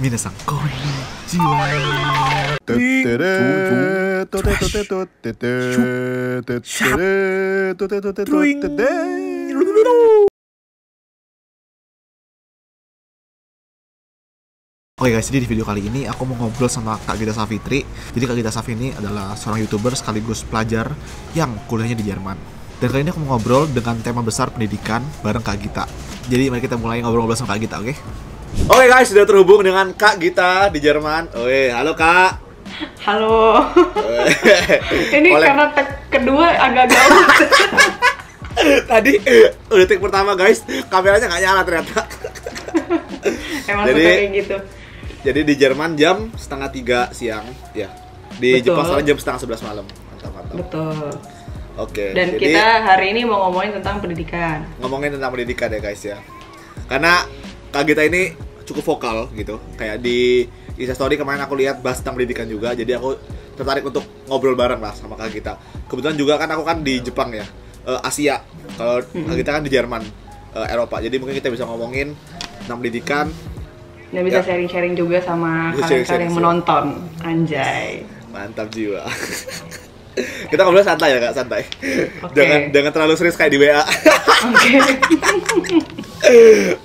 Minasan konnichiwa. Oke guys, jadi di video kali ini aku mau ngobrol sama Kak Gita Savitri. Jadi Kak Gita Savitri ini adalah seorang YouTuber sekaligus pelajar yang kuliahnya di Jerman. Dan kali ini aku mau ngobrol dengan tema besar pendidikan bareng Kak Gita. Jadi mari kita mulai ngobrol-ngobrol sama Kak Gita, oke? Oke guys, sudah terhubung dengan Kak Gita di Jerman. Oke, halo Kak. Halo. Ini karena tag kedua agak gawat. Tadi udah take pertama guys, kameranya nggak nyala ternyata. Emang suka kayak gitu. Jadi di Jerman jam 2:30 siang, ya. Di Betul. Jepang sekarang jam 10:30 malam. Mantap. Betul. Oke. Dan jadi, kita hari ini mau ngomongin tentang pendidikan. ngomongin tentang pendidikan ya guys ya. Karena Kak Gita ini cukup vokal gitu. Kayak di Instastory kemarin aku lihat bahas tentang pendidikan juga. Jadi aku tertarik untuk ngobrol bareng lah sama Kak Gita. Kebetulan juga kan aku kan di Jepang ya, Asia. Kalau Kak Gita kan di Jerman, Eropa. Jadi mungkin kita bisa ngomongin tentang pendidikan. Dan bisa Ya. sharing-sharing juga sama Bisa kalian sharing-sharing yang menonton. Anjay. Mantap jiwa. Kita ngobrol santai ya Kak, santai. Oke. Jangan terlalu serius kayak di WA.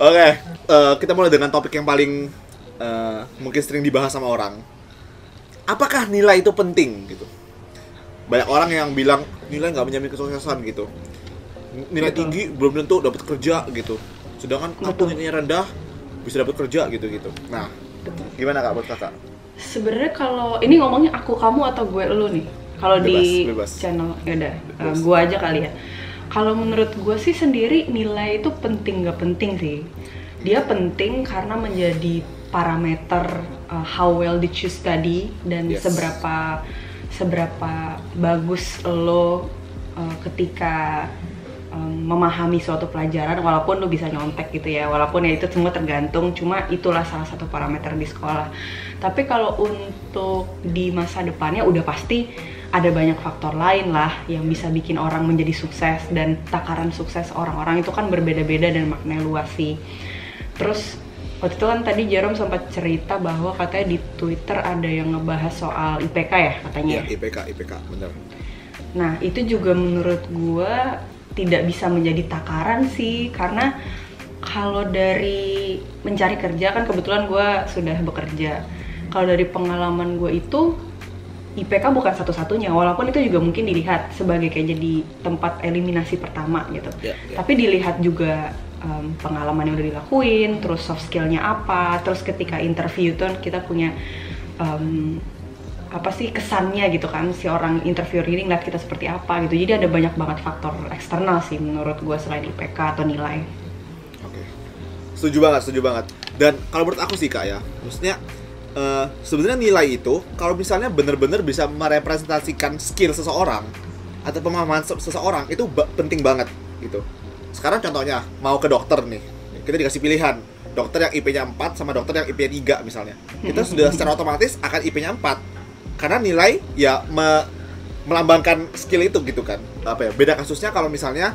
Oke. Oke, kita mulai dengan topik yang paling mungkin sering dibahas sama orang. Apakah nilai itu penting gitu? Banyak orang yang bilang nilai nggak menjamin kesuksesan gitu. Nilai Betul. tinggi belum tentu dapat kerja gitu. Sedangkan aku Betul. nilainya rendah bisa dapat kerja gitu. Nah, gimana Kak buat Kakak? Sebenarnya kalau ini ngomongnya aku, kamu, atau gue, lu nih? Kalau di Bebas. channel, yaudah, Bebas. gue aja kali ya. Kalau menurut gue sih sendiri nilai itu penting nggak penting sih. Dia penting karena menjadi parameter how well did you study dan Yes. seberapa bagus lo ketika memahami suatu pelajaran, walaupun lo bisa nyontek gitu ya, walaupun ya itu semua tergantung, cuma itulah salah satu parameter di sekolah. Tapi kalau untuk di masa depannya udah pasti ada banyak faktor lain lah yang bisa bikin orang menjadi sukses, dan takaran sukses orang-orang itu kan berbeda-beda dan maknanya luas sih. Terus waktu itu kan tadi Jerome sempat cerita bahwa katanya di Twitter ada yang ngebahas soal IPK ya katanya. Iya, IPK, bener. Nah, itu juga menurut gua tidak bisa menjadi takaran sih, karena kalau dari mencari kerja kan kebetulan gua sudah bekerja. Kalau dari pengalaman gue itu IPK bukan satu-satunya, walaupun itu juga mungkin dilihat sebagai kayak jadi tempat eliminasi pertama gitu. Ya. Tapi dilihat juga pengalaman yang udah dilakuin, terus soft skillnya apa, terus ketika interview tuh kita punya apa sih kesannya gitu kan, si orang interviewer ini ngeliat kita seperti apa gitu. Jadi ada banyak banget faktor eksternal sih menurut gue selain IPK atau nilai. Oke. Setuju banget. Dan kalau menurut aku sih Kak ya, maksudnya sebenarnya nilai itu kalau misalnya benar-benar bisa merepresentasikan skill seseorang atau pemahaman seseorang itu penting banget gitu. Sekarang contohnya mau ke dokter nih, kita dikasih pilihan dokter yang IP-nya 4 sama dokter yang IP-nya 3 misalnya. Kita sudah secara otomatis akan IP-nya 4 karena nilai ya melambangkan skill itu gitu kan. Apa ya? Beda kasusnya kalau misalnya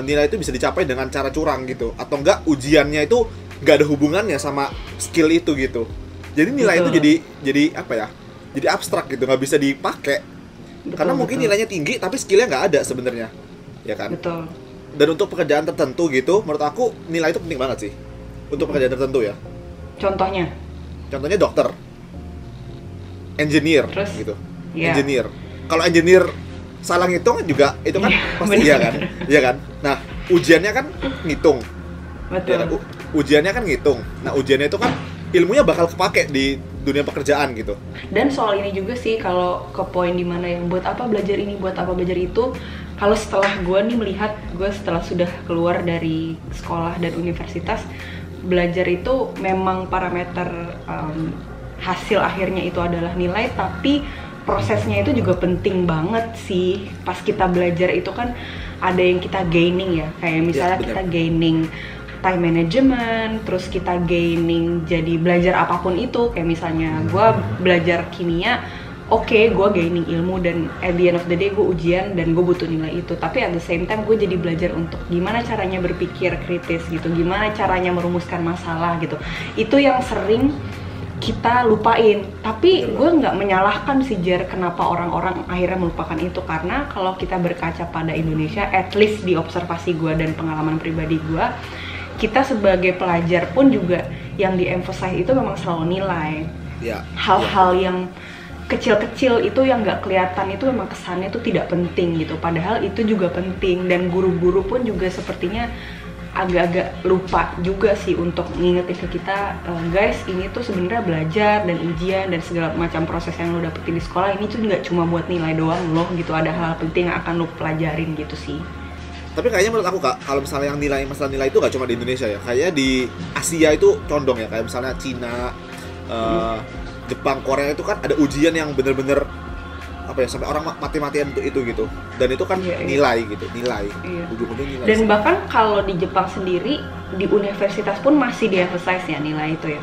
nilai itu bisa dicapai dengan cara curang gitu, atau enggak ujiannya itu nggak ada hubungannya sama skill itu gitu. Jadi nilai Betul. itu jadi apa ya? Jadi abstrak gitu, nggak bisa dipakai. Karena mungkin nilainya tinggi tapi skillnya nggak ada sebenarnya, ya kan? Betul. Dan untuk pekerjaan tertentu gitu, menurut aku nilai itu penting banget sih untuk pekerjaan tertentu ya. Contohnya? Contohnya dokter, engineer, Terus? gitu. Iya. Engineer. Kalau engineer salah ngitung juga itu kan Iya, pasti bener. iya kan, iya kan. Nah ujiannya kan ngitung. Betul. Ya, ujiannya kan ngitung. Nah ujiannya itu kan ilmunya bakal kepake di dunia pekerjaan gitu. Dan soal ini juga sih, kalau ke poin dimana yang buat apa belajar ini, buat apa belajar itu. Kalau setelah gue nih melihat, gue setelah sudah keluar dari sekolah dan universitas, belajar itu memang parameter hasil akhirnya itu adalah nilai, tapi prosesnya itu juga penting banget sih. Pas kita belajar itu kan ada yang kita gaining ya, kayak misalnya bener. kita gaining time management, terus kita gaining jadi belajar apapun itu, kayak misalnya gue belajar kimia, oke, gue gaining ilmu dan at the end of the day gue ujian dan gue butuh nilai itu. Tapi at the same time gue jadi belajar untuk gimana caranya berpikir kritis gitu, gimana caranya merumuskan masalah gitu. Itu yang sering kita lupain. Tapi Bener gue nggak menyalahkan sih Jer kenapa orang-orang akhirnya melupakan itu, karena kalau kita berkaca pada Indonesia, at least di observasi gue dan pengalaman pribadi gue, kita sebagai pelajar pun juga yang di-emphasize itu memang selalu nilai. Ya. Hal-hal yang kecil-kecil itu yang nggak kelihatan itu memang kesannya itu tidak penting gitu, padahal itu juga penting. Dan guru-guru pun juga sepertinya agak-agak lupa juga sih untuk ngingetin ke kita, guys ini tuh sebenarnya belajar dan ujian dan segala macam proses yang lo dapetin di sekolah ini tuh nggak cuma buat nilai doang loh gitu, ada hal penting yang akan lo pelajarin gitu sih. Tapi kayaknya menurut aku Kak, kalau misalnya yang masalah nilai itu gak cuma di Indonesia ya, kayaknya di Asia itu condong ya, kayak misalnya Cina, Jepang, Korea itu kan ada ujian yang bener-bener apa ya, sampai orang mati-matian untuk itu gitu, dan itu kan nilai gitu, nilai, ujung-ujung nilai. Dan bahkan kalau di Jepang sendiri di universitas pun masih di-emphasize ya nilai itu ya.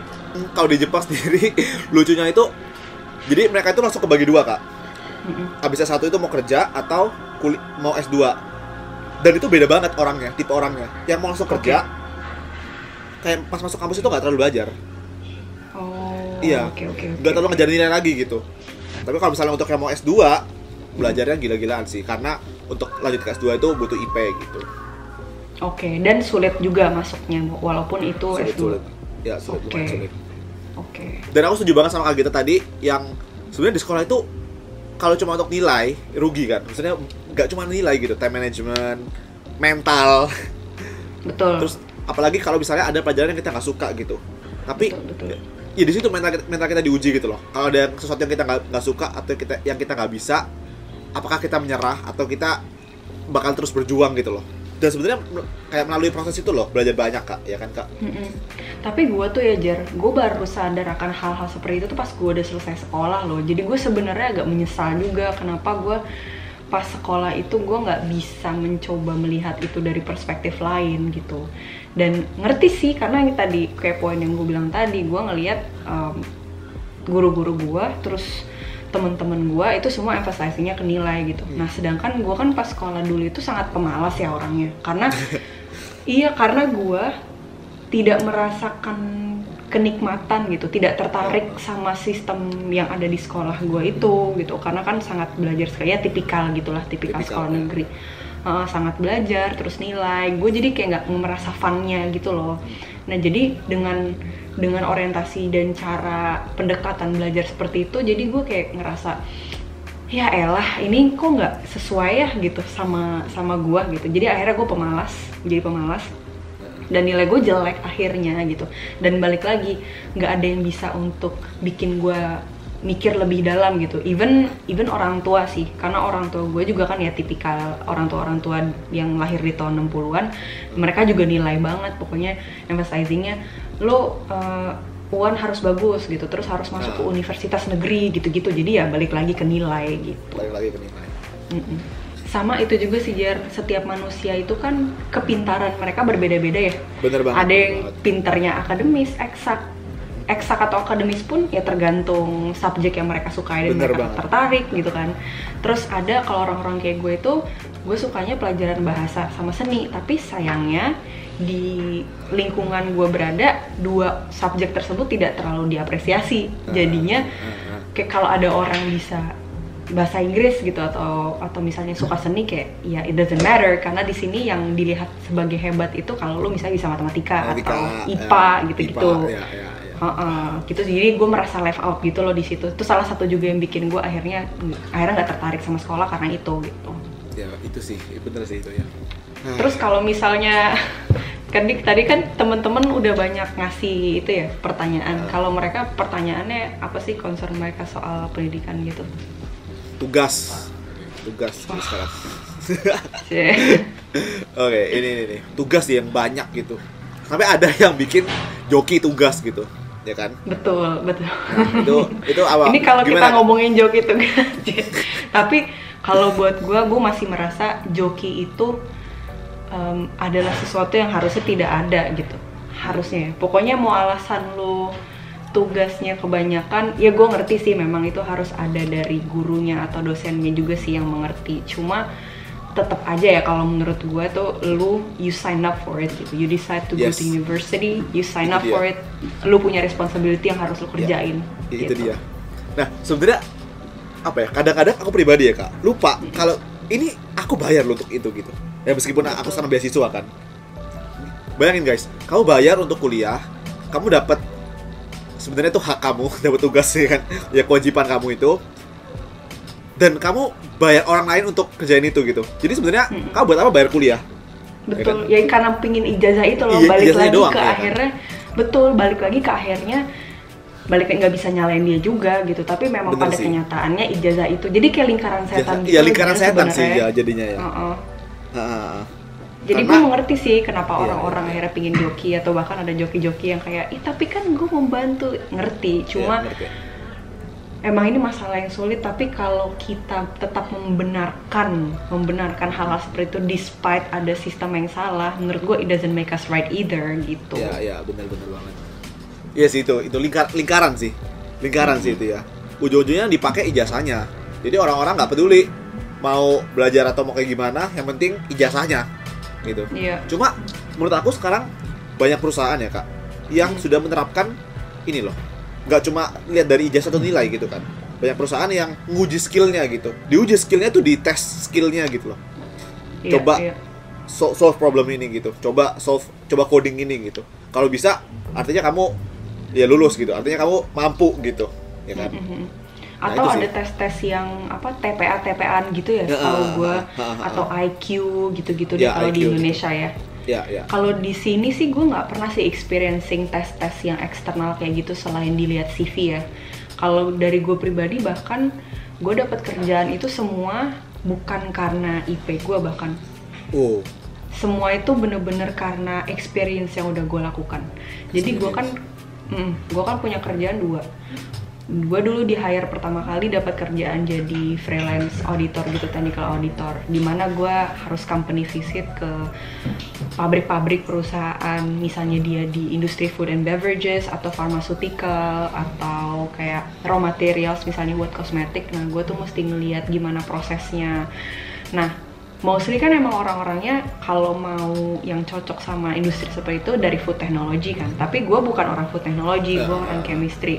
Kalau di Jepang sendiri lucunya itu, jadi mereka itu langsung kebagi dua Kak. Abis S1 itu mau kerja atau mau S2, dan itu beda banget orangnya, tipe orangnya. Yang mau langsung kerja, kayak pas masuk kampus itu nggak terlalu belajar. Iya, nggak terlalu ngejar nilai lagi gitu. Tapi kalau misalnya untuk yang mau S2, belajarnya gila-gilaan sih, karena untuk lanjut ke S2 itu butuh IP gitu. Dan sulit juga masuknya, walaupun itu S2. Sulit. Ya, sulit, lumayan sulit. Dan aku setuju banget sama Kak Gita tadi, yang sebenarnya di sekolah itu kalau cuma untuk nilai, rugi kan. Maksudnya nggak cuma nilai gitu, time management, mental. Betul. Terus apalagi kalau misalnya ada pelajaran yang kita nggak suka gitu. Tapi betul. Ya di situ mental kita diuji gitu loh. Kalau ada sesuatu yang kita nggak suka atau yang kita nggak bisa, apakah kita menyerah atau kita bakal terus berjuang gitu loh. Dan sebenarnya kayak melalui proses itu loh belajar banyak Kak, ya kan Kak? Tapi gue tuh ya Jer, gue baru sadar akan hal-hal seperti itu tuh pas gue udah selesai sekolah loh. Jadi gue sebenarnya agak menyesal juga kenapa gue pas sekolah itu gue nggak bisa mencoba melihat itu dari perspektif lain gitu. Dan ngerti sih, karena yang tadi kayak poin yang gue bilang tadi, gue ngelihat guru-guru gue, terus teman-teman gue itu semua emphasizingnya ke nilai gitu. Nah sedangkan gue kan pas sekolah dulu itu sangat pemalas ya orangnya, karena karena gue tidak merasakan kenikmatan gitu, tidak tertarik sama sistem yang ada di sekolah gue itu gitu, karena kan sangat belajar sekali ya, tipikal sekolah negeri. Sangat belajar, terus nilai, gue jadi kayak nggak merasa funnya gitu loh. Nah jadi dengan orientasi dan cara pendekatan belajar seperti itu, jadi gue kayak ngerasa ya elah ini kok nggak sesuai ya gitu sama gue gitu. Jadi akhirnya gue jadi pemalas dan nilai gue jelek akhirnya gitu. Dan balik lagi, nggak ada yang bisa untuk bikin gue mikir lebih dalam gitu, even orang tua sih, karena orang tua gue juga kan ya tipikal orang tua yang lahir di tahun 60-an, mereka juga nilai banget, pokoknya emphasizingnya lo UAN harus bagus gitu, terus harus masuk ke universitas negeri gitu-gitu, jadi ya balik lagi ke nilai gitu. Sama itu juga sih Jer, setiap manusia itu kan kepintaran mereka berbeda-beda ya. Bener banget. Ada yang pinternya akademis, eksak atau akademis pun ya tergantung subjek yang mereka sukai dan mereka tertarik gitu kan. Terus ada kalau orang-orang kayak gue sukanya pelajaran bahasa sama seni, tapi sayangnya di lingkungan gue berada dua subjek tersebut tidak terlalu diapresiasi. Jadinya kayak kalau ada orang bisa bahasa Inggris gitu atau misalnya suka seni, kayak ya it doesn't matter, karena di sini yang dilihat sebagai hebat itu kalau lu misalnya bisa matematika atau IPA gitu-gitu. Gitu, jadi gue merasa left out gitu loh di situ. Itu salah satu juga yang bikin gue akhirnya nggak tertarik sama sekolah karena itu gitu. Ya itu sih, bener sih itu ya. Terus kalau misalnya tadi kan teman-teman udah banyak ngasih itu ya pertanyaan. Kalau mereka pertanyaannya apa sih concern mereka soal pendidikan gitu? Tugas sekarang. Oke, ini tugas yang banyak gitu. Sampai ada yang bikin joki tugas gitu, ya kan? Betul. Nah, itu apa? Ini kalau kita ngomongin joki tugas. Tapi kalau buat gue masih merasa joki itu adalah sesuatu yang harusnya tidak ada gitu. Harusnya. Pokoknya mau alasan lo tugasnya kebanyakan, ya gue ngerti sih memang itu harus ada dari gurunya atau dosennya juga sih yang mengerti. Cuma tetap aja ya kalau menurut gue tuh you sign up for it gitu. You decide to go Yes. to university, you sign Itu up dia. for it. Lu punya responsibility yang harus lu kerjain. Ya, gitu. itu dia. Nah, sebenarnya apa ya? Kadang-kadang aku pribadi ya, Kak, lupa kalau ini aku bayar loh untuk itu gitu. Ya meskipun aku sekarang beasiswa kan. Bayangin guys, kamu bayar untuk kuliah, kamu dapat sebenarnya itu hak kamu, dapat tugas ya kan, ya kewajiban kamu itu. Dan kamu bayar orang lain untuk kerjain itu gitu. Jadi sebenarnya kamu buat apa bayar kuliah? Betul, ya karena pingin ijazah itu loh, Iya, balik ijazahnya lagi doang, ke ya kan? akhirnya, betul, balik lagi ke akhirnya, nggak bisa nyalain dia juga gitu, tapi memang Bener pada sih. kenyataannya ijazah itu, jadi kayak lingkaran setan gitu. Iya, lingkaran aja setan sih sebenarnya. ya jadinya ya. Heeh. Heeh. Jadi gue Karena- mengerti sih kenapa Iya, orang-orang iya. akhirnya pingin joki, atau bahkan ada joki-joki yang kayak, tapi kan gue membantu, ngerti, cuma Iya, ngerti. emang ini masalah yang sulit, tapi kalau kita tetap membenarkan hal-hal seperti itu despite ada sistem yang salah, menurut gue it doesn't make us right either gitu. Iya, benar-benar banget. Iya sih itu lingkaran sih. Lingkaran sih itu ya. Ujung-ujungnya yang dipakai ijazahnya. Jadi orang-orang nggak peduli mau belajar atau mau kayak gimana, yang penting ijazahnya gitu. Iya. Cuma menurut aku sekarang banyak perusahaan ya, Kak, yang sudah menerapkan ini loh. Nggak cuma lihat dari ijazah atau nilai gitu kan. Banyak perusahaan yang nguji skillnya gitu. Diuji skillnya tuh di tes skillnya gitu loh. Iya, Coba iya. solve problem ini gitu. Coba coding ini gitu. Kalau bisa artinya kamu ya lulus gitu. Artinya kamu mampu gitu, ya kan? Nah, Atau itu ada sih. tes-tes yang TPA-TPAan gitu ya, Ya, kalau gue, ah. atau IQ gitu-gitu Ya, deh kalau di IQ Indonesia ya. Ya. Kalau di sini sih gue nggak pernah sih experiencing tes-tes yang eksternal kayak gitu selain dilihat CV ya. Kalau dari gue pribadi, bahkan gue dapat kerjaan itu semua bukan karena IP gue, bahkan Oh, semua itu bener-bener karena experience yang udah gue lakukan. Jadi gue kan punya kerjaan dua. Gue dulu di hire pertama kali dapat kerjaan jadi freelance auditor gitu, technical auditor, dimana gue harus company visit ke pabrik-pabrik perusahaan, misalnya dia di industri food and beverages atau pharmaceutical atau kayak raw materials misalnya buat kosmetik. Nah gue tuh mesti ngeliat gimana prosesnya. Nah mostly kan emang orang-orangnya kalau mau yang cocok sama industri seperti itu dari food technology kan, tapi gue bukan orang food technology, gue orang chemistry.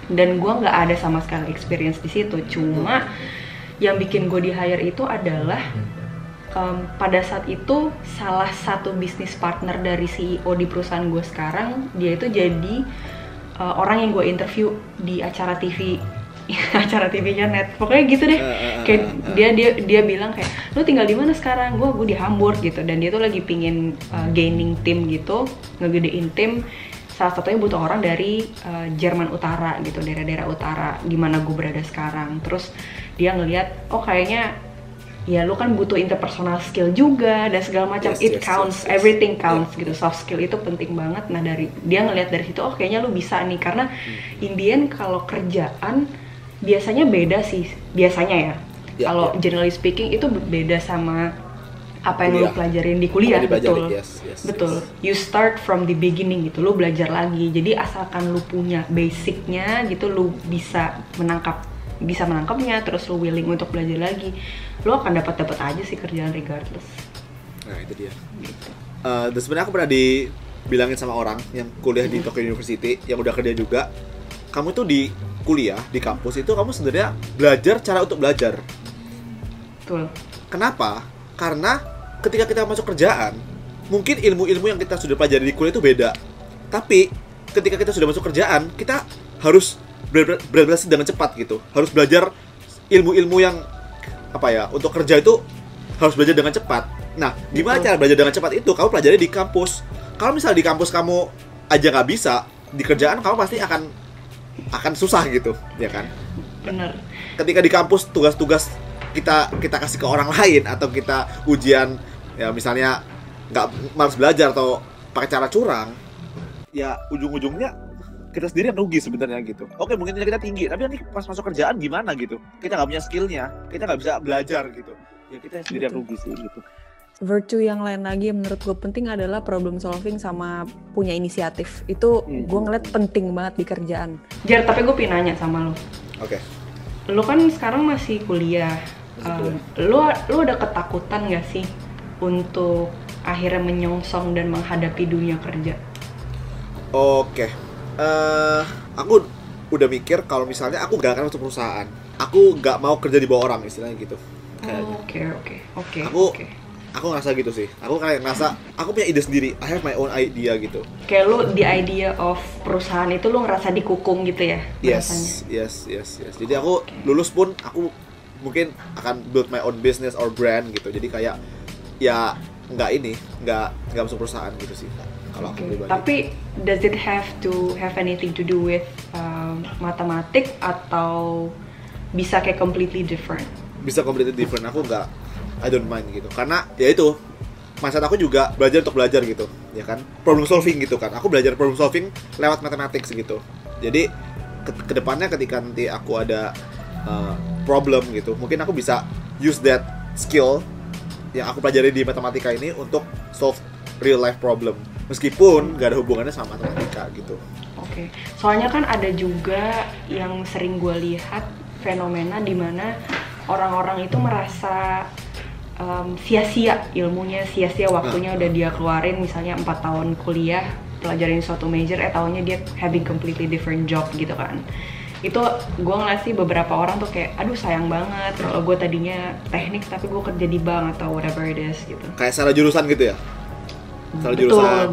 Dan gue nggak ada sama sekali experience di situ. Cuma yang bikin gue di hire itu adalah pada saat itu salah satu bisnis partner dari CEO di perusahaan gue sekarang, dia itu jadi orang yang gue interview di acara TV acara TV-nya net, pokoknya gitu deh. Kayak dia bilang kayak, lu tinggal di mana sekarang? Gue di Hamburg gitu. Dan dia tuh lagi pingin gaining tim gitu, ngegedein tim. Salah satunya butuh orang dari Jerman Utara gitu, daerah-daerah utara, gimana gue berada sekarang. Terus dia ngelihat, oh kayaknya ya lu kan butuh interpersonal skill juga dan segala macam. It counts, everything counts gitu. Soft skill itu penting banget. Nah dia ngelihat dari situ, oh kayaknya lu bisa nih, karena in the end kalau kerjaan biasanya beda sih, biasanya ya. Kalau generally speaking itu beda sama apa yang lu pelajarin di kuliah, betul. Betul. You start from the beginning gitu, lu belajar lagi. Jadi asalkan lu punya basicnya gitu, lu bisa menangkapnya, terus lu willing untuk belajar lagi, lu akan dapat aja sih kerjaan regardless. Nah itu dia. Dan sebenarnya aku pernah dibilangin sama orang yang kuliah di Tokyo University yang udah kerja juga, kamu tuh di kuliah di kampus itu kamu sebenarnya belajar cara untuk belajar. Betul. Kenapa? Karena ketika kita masuk kerjaan, mungkin ilmu-ilmu yang kita sudah pelajari di kuliah itu beda. Tapi ketika kita sudah masuk kerjaan, kita harus beradaptasi dengan cepat gitu. Harus belajar ilmu-ilmu yang untuk kerja itu harus belajar dengan cepat. Nah, gimana cara belajar dengan cepat itu? Kamu pelajari di kampus. Kalau misalnya di kampus kamu aja nggak bisa, di kerjaan kamu pasti akan susah gitu, ya kan? Bener. Ketika di kampus tugas-tugas kita kasih ke orang lain atau kita ujian ya misalnya nggak malas belajar atau pakai cara curang, ya ujung-ujungnya kita sendiri yang rugi sebenarnya gitu. Oke, mungkin nilai kita tinggi, tapi nanti pas masuk kerjaan gimana gitu? Kita nggak punya skillnya, kita nggak bisa belajar gitu. Ya kita sendiri yang rugi sih gitu. Virtue yang lain lagi yang menurut gue penting adalah problem solving sama punya inisiatif. Itu gue ngeliat penting banget di kerjaan. Jar, tapi gue pengen nanya sama lo. Oke. Lo kan sekarang masih kuliah. Lu ada ketakutan nggak sih untuk akhirnya menyongsong dan menghadapi dunia kerja? Oke. Aku udah mikir kalau misalnya aku gak akan masuk perusahaan, aku gak mau kerja di bawah orang, istilahnya gitu. Oke. Aku ngerasa gitu sih. Aku kayak ngerasa aku punya ide sendiri. I have my own idea gitu. Kayak lu the idea of perusahaan itu lu ngerasa dikukung gitu ya? Yes. Jadi aku lulus pun aku mungkin akan build my own business or brand gitu. Jadi kayak ya nggak masuk perusahaan gitu sih kalau aku pribadi. Tapi does it have anything to do with matematik atau bisa kayak completely different? Bisa completely different. Aku I don't mind gitu. Karena ya itu mindset aku juga belajar untuk belajar gitu, ya kan? Problem solving gitu kan. Aku belajar problem solving lewat matematik gitu. Jadi kedepannya ketika nanti aku ada problem gitu, mungkin aku bisa use that skill yang aku pelajari di matematika ini untuk solve real life problem, meskipun gak ada hubungannya sama matematika gitu. Oke. Soalnya kan ada juga yang sering gue lihat fenomena di mana orang-orang itu merasa sia-sia ilmunya, sia-sia waktunya udah dia keluarin misalnya 4 tahun kuliah pelajarin suatu major, tahunnya dia having completely different job gitu kan. Itu gue ngeliat sih beberapa orang tuh kayak aduh sayang banget kalau gue tadinya teknik tapi gue kerja di bank atau whatever it is gitu. Kayak salah jurusan gitu ya? Salah betul, jurusan.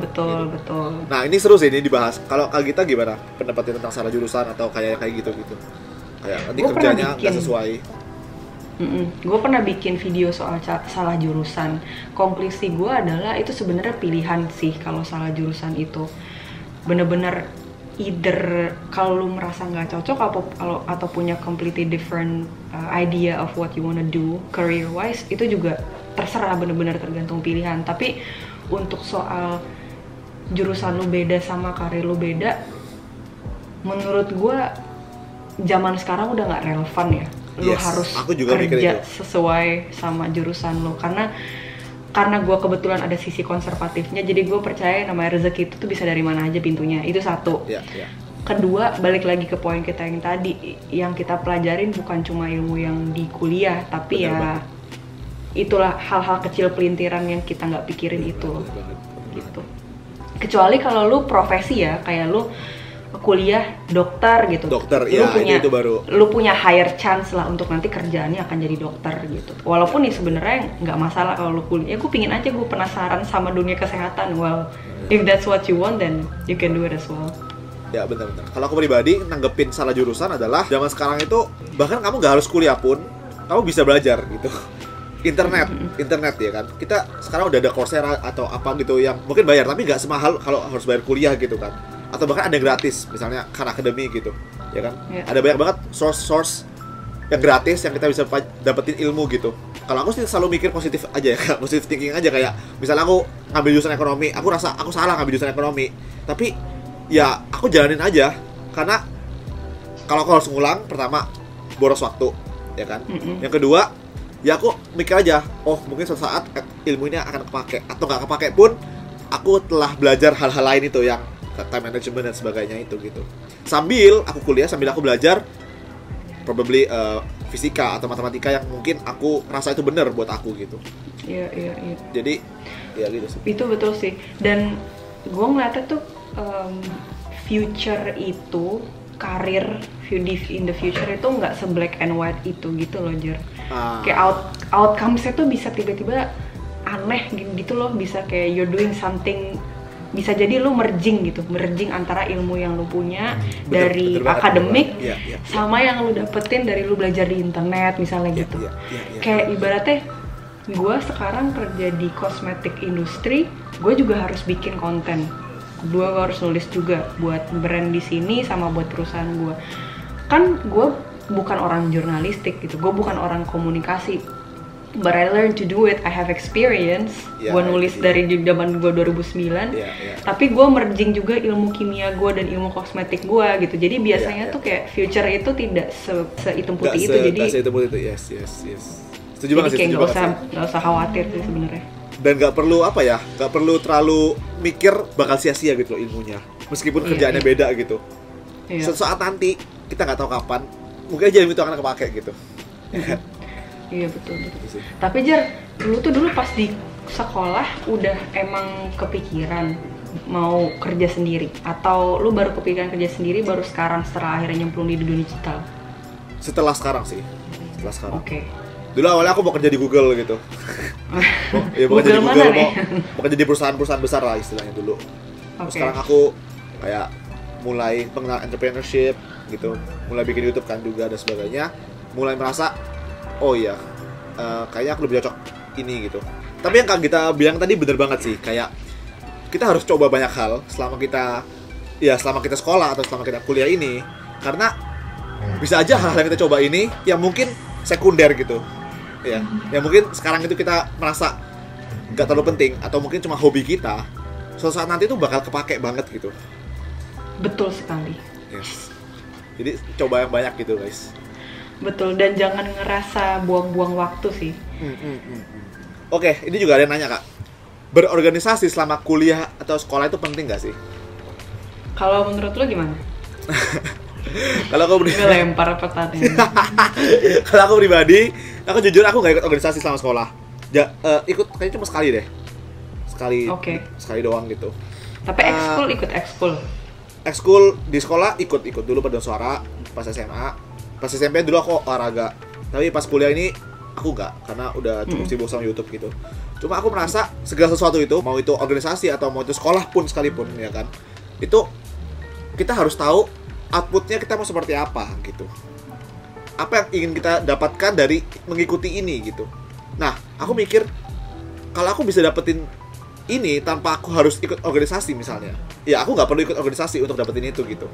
Betul. Nah, ini seru sih ini dibahas. Kalau Kak Gita gimana pendapatnya tentang salah jurusan atau kayak gitu? Kayak nanti kerjanya nggak sesuai. Gue pernah bikin video soal salah jurusan. Konklusi gue adalah itu sebenarnya pilihan sih. Kalau salah jurusan itu bener-bener either kalau lu merasa nggak cocok atau punya completely different idea of what you wanna do career wise, itu juga terserah, bener-bener tergantung pilihan. Tapi untuk soal jurusan lu beda sama karir lu beda, menurut gue zaman sekarang udah nggak relevan ya. Lu harus kerja sesuai sama jurusan lu, karena gue kebetulan ada sisi konservatifnya, jadi gue percaya namanya rezeki itu tuh bisa dari mana aja pintunya. Itu satu. Kedua, balik lagi ke poin kita yang tadi, yang kita pelajarin bukan cuma ilmu yang di kuliah, tapi itulah hal-hal kecil pelintiran yang kita nggak pikirin itu gitu. Kecuali kalau lu profesi ya, kayak lu kuliah dokter gitu. Itu baru. Lu punya higher chance lah untuk nanti kerjaannya akan jadi dokter gitu. Walaupun nih sebenarnya nggak masalah kalau lu kuliah. Ya gue pingin aja, gue penasaran sama dunia kesehatan. Well, if that's what you want, then you can do it as well. Ya benar. Kalau aku pribadi nanggepin salah jurusan adalah zaman sekarang itu bahkan kamu nggak harus kuliah pun kamu bisa belajar gitu. Internet ya kan. Kita sekarang udah ada Coursera atau apa gitu yang mungkin bayar tapi nggak semahal kalau harus bayar kuliah gitu kan. Atau bahkan ada yang gratis, misalnya Khan Academy gitu, ya kan? Ada banyak banget source yang gratis yang kita bisa dapetin ilmu gitu. Kalau aku sih selalu mikir positif aja ya, Kak. Positive thinking aja, kayak misalnya aku ngambil jurusan ekonomi, aku rasa aku salah ngambil jurusan ekonomi, tapi ya aku jalanin aja, karena kalau aku harus ngulang, pertama boros waktu, ya kan? Yang kedua, ya aku mikir aja, oh mungkin suatu saat ilmu ini akan kepake, atau nggak kepake pun, aku telah belajar hal-hal lain itu yang time management dan sebagainya itu gitu. Sambil aku kuliah, sambil aku belajar probably fisika atau matematika yang mungkin aku rasa itu benar buat aku gitu. Iya. Jadi ya gitu sih. Itu betul sih. Dan gue ngeliatnya tuh future itu, karir in the future itu nggak se-black and white itu gitu loh, Jer. Kayak outcomes-nya tuh bisa tiba-tiba aneh gitu loh, bisa kayak you're doing something, bisa jadi lu merging antara ilmu yang lu punya dari akademik sama yang lu dapetin dari lu belajar di internet misalnya gitu. Kayak ibaratnya gue sekarang kerja di cosmetic industry, gue juga harus bikin konten, gue harus nulis juga buat brand di sini sama buat perusahaan gue. Kan gue bukan orang jurnalistik gitu, gue bukan orang komunikasi. But I learned to do it, I have experience. Gue nulis dari zaman gue 2009. Tapi gue merging juga ilmu kimia gue dan ilmu kosmetik gue gitu. Jadi biasanya tuh kayak future itu tidak sehitam putih itu. Jadi sehitam putih itu, yes. Setuju banget sih. Jadi kayak nggak usah khawatir sih sebenarnya. Dan nggak perlu nggak perlu terlalu mikir bakal sia-sia gitu loh ilmunya. Meskipun kerjaannya beda gitu. Suatu saat nanti kita nggak tahu kapan, mungkin aja ilmu itu akan kepake gitu. Iya betul. Gitu sih. Tapi Jar, lu tuh dulu pas di sekolah udah emang kepikiran mau kerja sendiri atau lu baru kepikiran kerja sendiri baru sekarang setelah akhirnya nyemplung di dunia digital? Setelah sekarang sih. Setelah sekarang. Oke. Dulu awalnya aku mau kerja di Google gitu. Mau kerja di Google Google, mana nih? mau kerja di perusahaan-perusahaan besar lah istilahnya dulu. Terus Oke. sekarang aku kayak mulai pengenal entrepreneurship gitu, mulai bikin YouTube kan juga dan sebagainya, mulai merasa oh iya, kayaknya aku lebih cocok ini gitu. Tapi yang Kak Gita bilang tadi bener banget sih, kayak kita harus coba banyak hal selama kita sekolah atau selama kita kuliah ini, karena bisa aja hal yang kita coba ini yang mungkin sekunder gitu ya, yang mungkin sekarang itu kita merasa nggak terlalu penting atau mungkin cuma hobi kita, suatu saat nanti itu bakal kepake banget gitu. Betul sekali. Yes. Jadi coba yang banyak gitu guys. Betul, dan jangan ngerasa buang-buang waktu sih. Oke, ini juga ada yang nanya Kak, berorganisasi selama kuliah atau sekolah itu penting nggak sih? Kalau menurut lu gimana? Kalau aku Ngelempar pertanyaan. Kalau aku pribadi, aku jujur aku nggak ikut organisasi selama sekolah. Ikut kayaknya cuma sekali deh. Oke. Sekali doang gitu. Tapi ekskul ikut ekskul. Ekskul di sekolah ikut dulu paduan suara pas SMA. Pas SMP dulu aku olahraga. Tapi pas kuliah ini aku nggak, karena udah cukup sibuk sama YouTube gitu. Cuma aku merasa segala sesuatu itu, mau itu organisasi atau mau itu sekolah pun sekalipun ya kan, itu kita harus tahu outputnya kita mau seperti apa gitu. Apa yang ingin kita dapatkan dari mengikuti ini gitu. Nah, aku mikir kalau aku bisa dapetin ini tanpa aku harus ikut organisasi misalnya, ya aku nggak perlu ikut organisasi untuk dapetin itu gitu.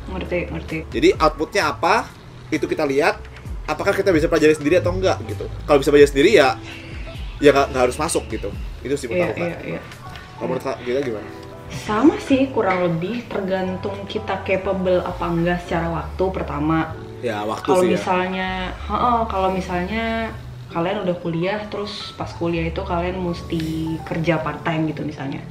Ngerti. Jadi outputnya apa, itu kita lihat, apakah kita bisa pelajari sendiri atau enggak gitu. Kalau bisa pelajari sendiri ya nggak harus masuk gitu. Itu sih menurut aku. Iya. Kalau menurut kita gimana? Sama sih, kurang lebih tergantung kita capable apa enggak secara waktu pertama. Ya waktu Kalau sih misalnya, kalau misalnya kalian udah kuliah terus pas kuliah itu kalian mesti kerja part time gitu misalnya,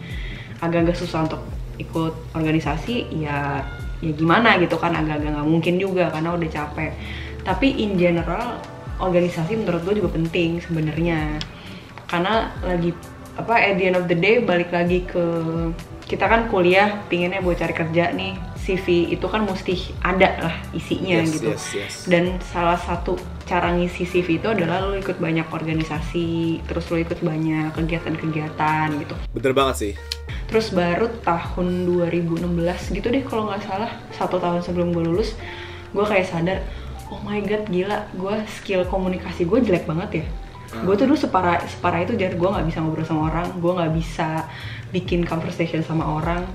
agak-agak susah untuk ikut organisasi ya gimana gitu kan, agak-agak nggak mungkin juga karena udah capek. Tapi in general organisasi menurut gue juga penting sebenarnya, karena lagi at the end of the day balik lagi ke kita kan kuliah pinginnya buat cari kerja nih, CV itu kan mesti ada lah isinya gitu. Yes. Dan salah satu cara ngisi CV itu adalah lo ikut banyak organisasi, terus lo ikut banyak kegiatan-kegiatan gitu. Bener banget sih. Terus baru tahun 2016 gitu deh kalau nggak salah, 1 tahun sebelum gue lulus, gue kayak sadar, oh my god gila, gue skill komunikasi gue jelek banget ya. Gue tuh dulu separah itu, jadi gue nggak bisa ngobrol sama orang, gue nggak bisa bikin conversation sama orang,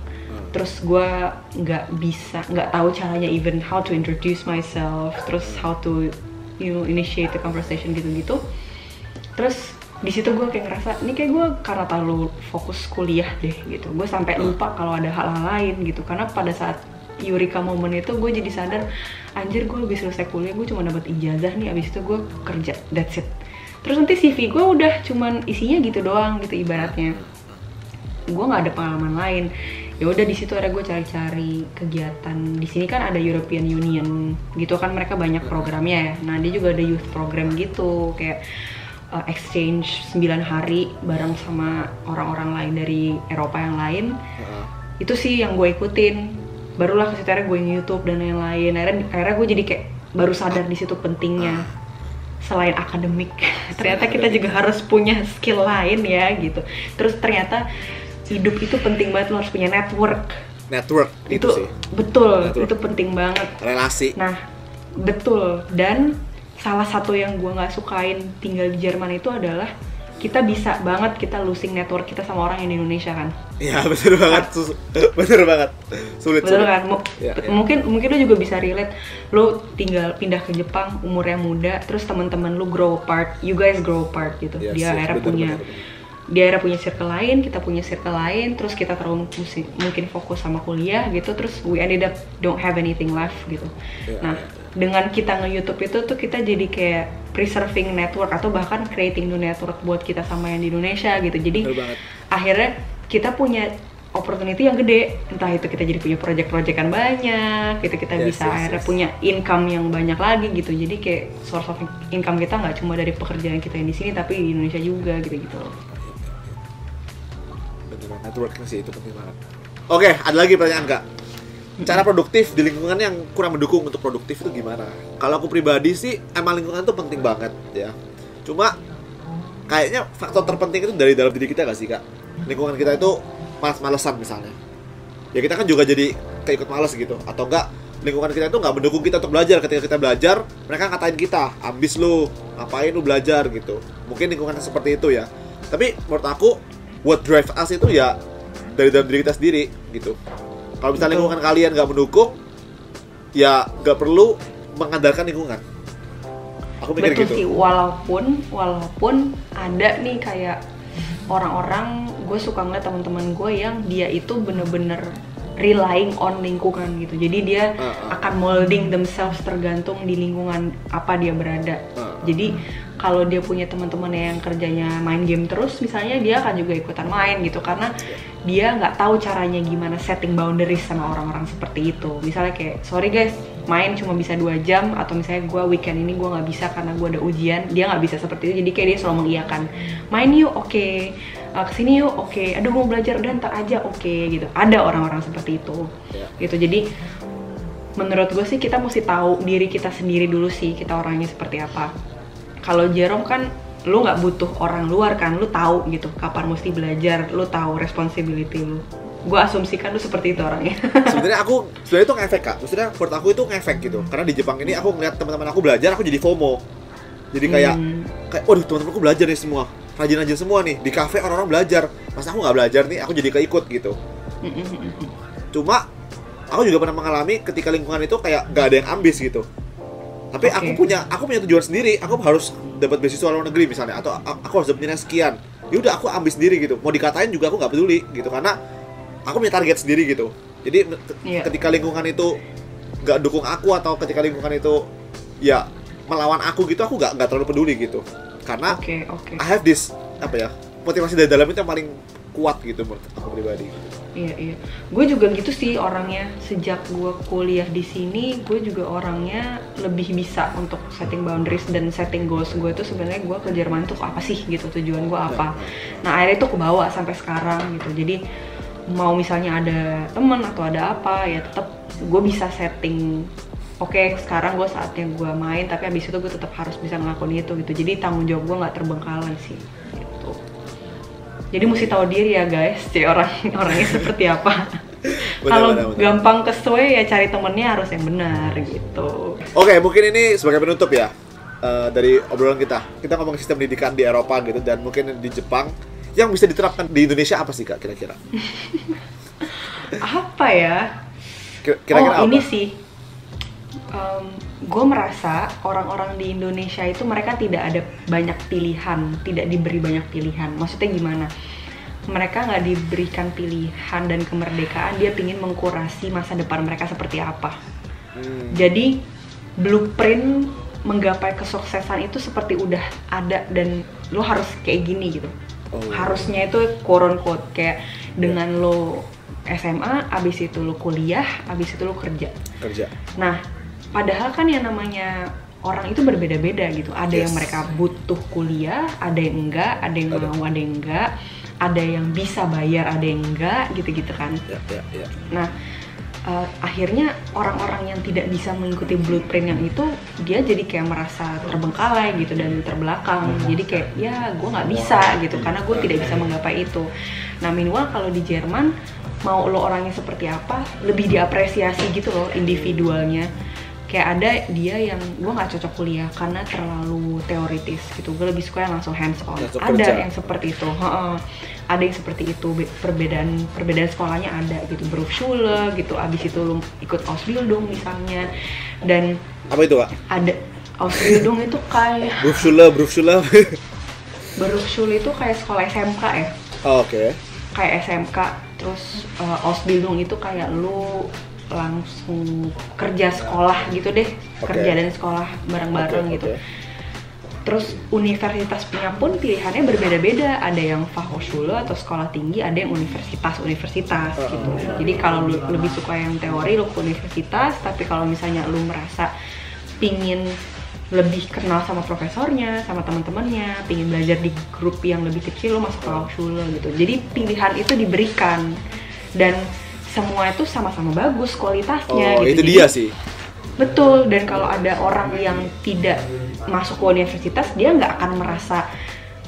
terus gue nggak tahu caranya even how to introduce myself, terus how to initiate the conversation gitu. Terus di situ gue kayak ngerasa ini kayak gue karena terlalu fokus kuliah deh gitu, gue sampai lupa kalau ada hal-hal lain gitu. Karena pada saat eureka moment itu gue jadi sadar, anjir gue habis selesai kuliah gue cuma dapat ijazah nih, abis itu gue kerja, that's it. Terus nanti CV gue udah cuman isinya gitu doang gitu ibaratnya, gue nggak ada pengalaman lain. Ya udah di situ ada gue cari-cari kegiatan. Di sini kan ada European Union gitu kan, mereka banyak programnya ya. Nah dia juga ada youth program gitu, kayak exchange 9 hari bareng sama orang-orang lain dari Eropa yang lain. Itu sih yang gue ikutin. Barulah ke situ gue YouTube dan lain-lain. Akhirnya gue jadi kayak baru sadar di situ pentingnya selain akademik, ternyata kita juga harus punya skill lain ya gitu. Terus ternyata hidup itu penting banget, lo harus punya network itu sih. Betul, network. Itu penting banget, Relasi. Nah betul. Dan salah satu yang gue nggak sukain tinggal di Jerman itu adalah kita bisa banget kita losing network kita sama orang yang di Indonesia kan. Iya betul banget, bener banget, sulit. Betul kan? Ya. Mungkin lo juga bisa relate. Lo tinggal pindah ke Jepang umurnya muda, terus teman-teman lo grow apart, you guys grow apart gitu. Yes, Dia akhirnya punya circle lain, kita punya circle lain, terus kita terlalu mungkin fokus sama kuliah gitu, terus we ended up don't have anything left gitu. Nah dengan kita nge-YouTube itu tuh kita jadi kayak preserving network atau bahkan creating new network buat kita sama yang di Indonesia gitu. Jadi akhirnya kita punya opportunity yang gede, entah itu kita jadi punya project-projectan banyak gitu, kita bisa akhirnya punya income yang banyak lagi gitu. Jadi kayak source of income kita nggak cuma dari pekerjaan kita yang di sini tapi di Indonesia juga gitu. Bener, networking sih itu penting banget. Oke, ada lagi pertanyaan Kak. Cara produktif di lingkungan yang kurang mendukung untuk produktif itu gimana? Kalau aku pribadi sih emang lingkungan itu penting banget ya. Cuma kayaknya faktor terpenting itu dari dalam diri kita gak sih Kak? Lingkungan kita itu malas-malesan misalnya, ya kita kan juga jadi keikut malas gitu. Atau enggak lingkungan kita itu nggak mendukung kita untuk belajar. Ketika kita belajar, mereka ngatain kita, ambis lu, ngapain lu belajar gitu. Mungkin lingkungan seperti itu ya. Tapi menurut aku, what drive us itu ya dari dalam diri kita sendiri gitu. Kalau misalnya lingkungan kalian nggak mendukung, ya nggak perlu mengandalkan lingkungan. Aku pikir betul gitu. Sih, walaupun ada nih kayak orang-orang, gue suka ngeliat teman-teman gue yang dia itu bener-bener relying on lingkungan gitu. Jadi dia akan molding themselves tergantung di lingkungan apa dia berada. Jadi kalau dia punya teman-teman yang kerjanya main game terus, misalnya dia akan juga ikutan main gitu, karena dia nggak tahu caranya gimana setting boundaries sama orang-orang seperti itu. Misalnya kayak, sorry guys, main cuma bisa 2 jam, atau misalnya gue weekend ini gue nggak bisa karena gue ada ujian. Dia nggak bisa seperti itu, jadi kayak dia selalu mengiyakan. Main yuk, oke. Kesini yuk, oke. Aduh mau belajar, udah ntar aja, oke gitu. Ada orang-orang seperti itu, gitu. Jadi menurut gue sih kita mesti tahu diri kita sendiri dulu sih, kita orangnya seperti apa. Kalau Jerome kan lu nggak butuh orang luar kan, lu tahu gitu kapan mesti belajar, lu tahu responsibility lu. Gue asumsikan lu seperti itu orangnya. Sebenarnya itu ngefek Kak. Maksudnya menurut aku itu ngefek gitu. Karena di Jepang ini aku ngeliat teman-teman aku belajar, aku jadi FOMO. Jadi kayak waduh teman-temanku belajar nih semua, rajin-rajin semua nih, di kafe orang-orang belajar, masa aku nggak belajar nih, aku jadi keikut gitu. Cuma aku juga pernah mengalami ketika lingkungan itu kayak nggak ada yang ambis gitu. Tapi aku punya tujuan sendiri, aku harus dapat beasiswa luar negeri misalnya, atau aku harus dapat nilai sekian. Ya udah aku ambis sendiri gitu. Mau dikatain juga aku nggak peduli gitu, karena aku punya target sendiri gitu. Jadi ketika lingkungan itu nggak dukung aku, atau ketika lingkungan itu ya melawan aku gitu, aku nggak terlalu peduli gitu. Karena I have this motivasi dari dalam itu yang paling kuat gitu menurut aku pribadi. Iya. Gue juga gitu sih orangnya. Sejak gue kuliah di sini, gue juga orangnya lebih bisa untuk setting boundaries dan setting goals gue itu sebenarnya gue ke Jerman tuh apa sih gitu, tujuan gue apa. Nah akhirnya itu kebawa sampai sekarang gitu. Jadi mau misalnya ada teman atau ada apa, ya tetap gue bisa setting. Oke, sekarang gue saatnya gue main, tapi abis itu gue tetap harus bisa ngelakuin itu gitu. Jadi tanggung jawab gue nggak terbengkalai sih. Gitu. Jadi mesti tahu diri ya guys, orangnya seperti apa. Kalau gampang kesuai ya cari temennya harus yang benar gitu. Oke, mungkin ini sebagai penutup ya dari obrolan kita. Kita ngomong sistem pendidikan di Eropa gitu, dan mungkin di Jepang yang bisa diterapkan di Indonesia apa sih Kak kira-kira? Apa ya? Kira-kira apa? Ini sih. Gue merasa orang-orang di Indonesia itu mereka tidak ada banyak pilihan, tidak diberi banyak pilihan. Maksudnya gimana? Mereka nggak diberikan pilihan dan kemerdekaan, dia pingin mengkurasi masa depan mereka seperti apa. Jadi blueprint menggapai kesuksesan itu seperti udah ada dan lo harus kayak gini gitu. Harusnya itu quote-unquote kayak dengan lo SMA, abis itu lo kuliah, abis itu lo kerja. Nah, padahal kan yang namanya orang itu berbeda-beda gitu. Ada yang mereka butuh kuliah, ada yang enggak, ada yang mau, ada yang enggak, ada yang bisa bayar, ada yang enggak, gitu-gitu kan. Nah, akhirnya orang-orang yang tidak bisa mengikuti blueprint yang itu, dia jadi kayak merasa terbengkalai gitu dan terbelakang. Jadi kayak, ya gue nggak bisa gitu, karena gue tidak bisa menggapai itu. Nah, minimal kalau di Jerman, mau lo orangnya seperti apa, lebih diapresiasi gitu loh individualnya. Kayak ada dia yang gue nggak cocok kuliah karena terlalu teoritis gitu, gue lebih suka yang langsung hands on. Ada yang seperti itu, ada yang seperti itu. Perbedaan sekolahnya ada gitu, Berufsschule gitu. Abis itu lu ikut Ausbildung misalnya. Dan apa itu Kak? Ada Ausbildung itu kayak Berufsschule itu kayak sekolah SMK ya. Oke. Kayak SMK. Terus Ausbildung itu kayak lu langsung kerja sekolah gitu deh, kerja dan sekolah bareng-bareng gitu. Terus universitas punya pun pilihannya berbeda-beda. Ada yang Fachhochschule atau sekolah tinggi, ada yang universitas gitu. Jadi kalau lu lebih suka yang teori, lu ke universitas. Tapi kalau misalnya lu merasa pingin lebih kenal sama profesornya, sama teman-temannya, pingin belajar di grup yang lebih kecil, lu masuk ke Fachhochschule gitu. Jadi pilihan itu diberikan dan semua itu sama-sama bagus kualitasnya. Oh, gitu. itu dia sih. Betul, dan kalau ada orang yang tidak masuk ke universitas, dia nggak akan merasa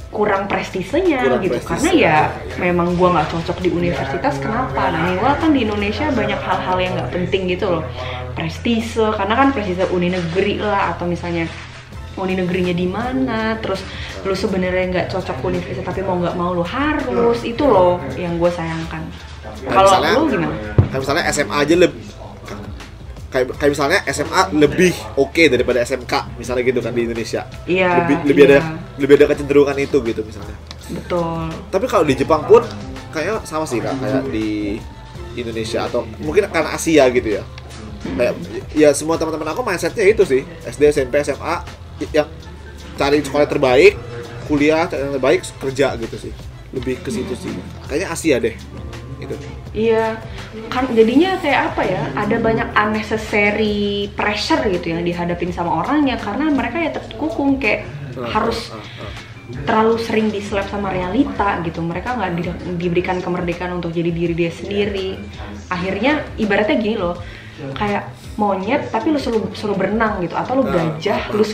kurang prestisenya gitu. Karena ya memang gua nggak cocok di universitas, kenapa? Nah, minimal kan di Indonesia banyak hal-hal yang nggak penting gitu loh. Prestise, karena kan prestise uni negeri lah, atau misalnya uni negerinya di mana, terus lu sebenarnya nggak cocok ke universitas tapi mau nggak mau lu harus, itu loh yang gue sayangkan. Kalau lu gimana? Kayak misalnya SMA aja kayak misalnya SMA lebih oke daripada SMK misalnya gitu kan di Indonesia. Iya. Lebih ada kecenderungan itu gitu misalnya. Betul. Tapi kalau di Jepang pun kayaknya sama sih Kak, kayak di Indonesia atau mungkin karena Asia gitu ya. Kayak ya semua teman-teman aku mindsetnya itu sih, SD, SMP, SMA yang cari sekolah terbaik, kuliah yang terbaik, kerja gitu sih. Lebih ke situ sih. Kayaknya Asia deh. Itu. Iya, kan jadinya kayak apa ya, ada banyak unnecessary pressure gitu yang dihadapin sama orangnya, karena mereka ya terkukung kayak harus terlalu sering diselap sama realita gitu. Mereka nggak diberikan kemerdekaan untuk jadi diri dia sendiri. Akhirnya ibaratnya gini loh, kayak monyet tapi lu suruh berenang gitu, atau lu gajah lu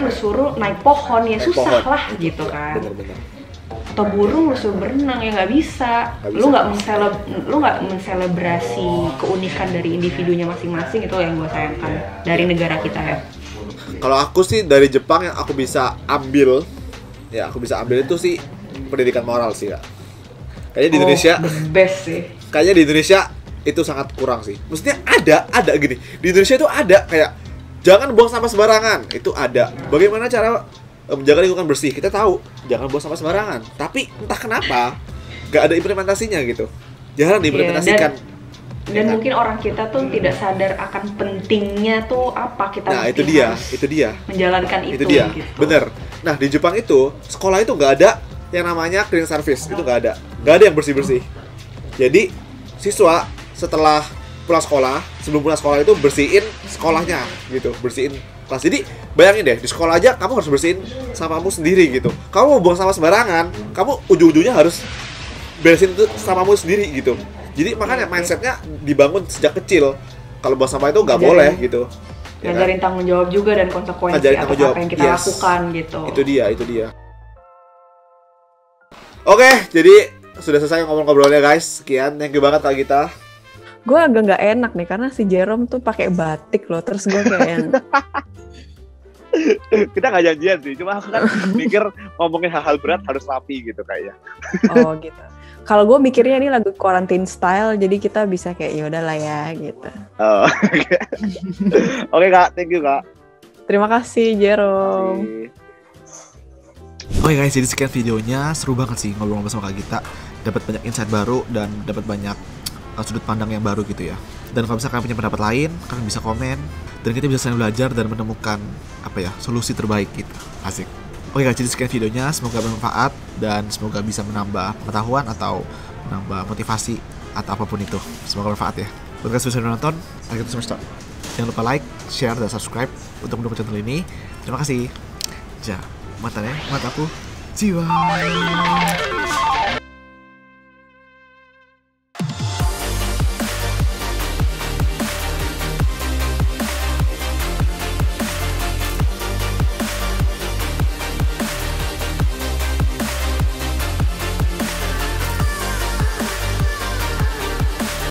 suruh naik pohon, ya susah lah gitu kan. Bener-bener. Atau burung lu suruh berenang, ya nggak bisa. Lu nggak menselebrasi keunikan dari individunya masing-masing, itu yang gue sayangkan dari negara kita ya. Kalau aku sih dari Jepang yang aku bisa ambil itu sih pendidikan moral sih Kak. Kayaknya di Indonesia the best sih. Kayaknya di Indonesia itu sangat kurang sih. Maksudnya ada gini. Di Indonesia itu ada kayak jangan buang sampah sembarangan. Itu ada. Bagaimana cara menjaga lingkungan bersih? Kita tahu, jangan buang sampah sembarangan. Tapi entah kenapa nggak ada implementasinya gitu. Jarang diimplementasikan. Dan mungkin orang kita tuh tidak sadar akan pentingnya tuh apa kita. Nah, itu dia. Menjalankan itu dia. Gitu. Bener. Nah, di Jepang itu sekolah itu nggak ada yang namanya clean service. Itu nggak ada yang bersih-bersih. Jadi siswa setelah pulang sekolah, sebelum pulang sekolah itu bersihin sekolahnya gitu, bersihin kelas. Jadi bayangin deh, di sekolah aja kamu harus bersihin sampahmu sendiri gitu. Kamu mau buang sampah sembarangan, kamu ujung-ujungnya harus beresin itu sampahmu sendiri gitu. Jadi makanya mindsetnya dibangun sejak kecil. Kalau buang sampah itu nggak boleh gitu. Ngajarin tanggung jawab juga dan konsekuensi atas apa yang kita lakukan gitu. Itu dia. Oke, jadi sudah selesai ngobrol-ngobrolnya guys. Sekian, thank you banget Kak Gita. Gue agak nggak enak nih karena si Jerome tuh pakai batik loh, terus gue kayak yang kita nggak janjian sih, cuma aku kan mikir ngomongin hal-hal berat harus rapi gitu kayaknya. Oh gitu. Kalau gue mikirnya ini lagu quarantine style, jadi kita bisa kayak yaudah lah ya gitu. Oh, Oke Kak, thank you Kak. Terima kasih Jerome. Oke guys, jadi sekian videonya, seru banget sih ngobrol-ngobrol sama Kak Gita. Dapat banyak insight baru dan dapat banyak sudut pandang yang baru gitu ya. Dan kalau misalkan kalian punya pendapat lain, kalian bisa komen dan kita bisa saling belajar dan menemukan solusi terbaik gitu. Asik. Oke guys, jadi sekian videonya, semoga bermanfaat dan semoga bisa menambah pengetahuan atau menambah motivasi atau apapun itu. Semoga bermanfaat ya. Buat kalian sudah nonton, jangan lupa like, share, dan subscribe untuk mendukung channel ini. Terima kasih. Mataku jiwa.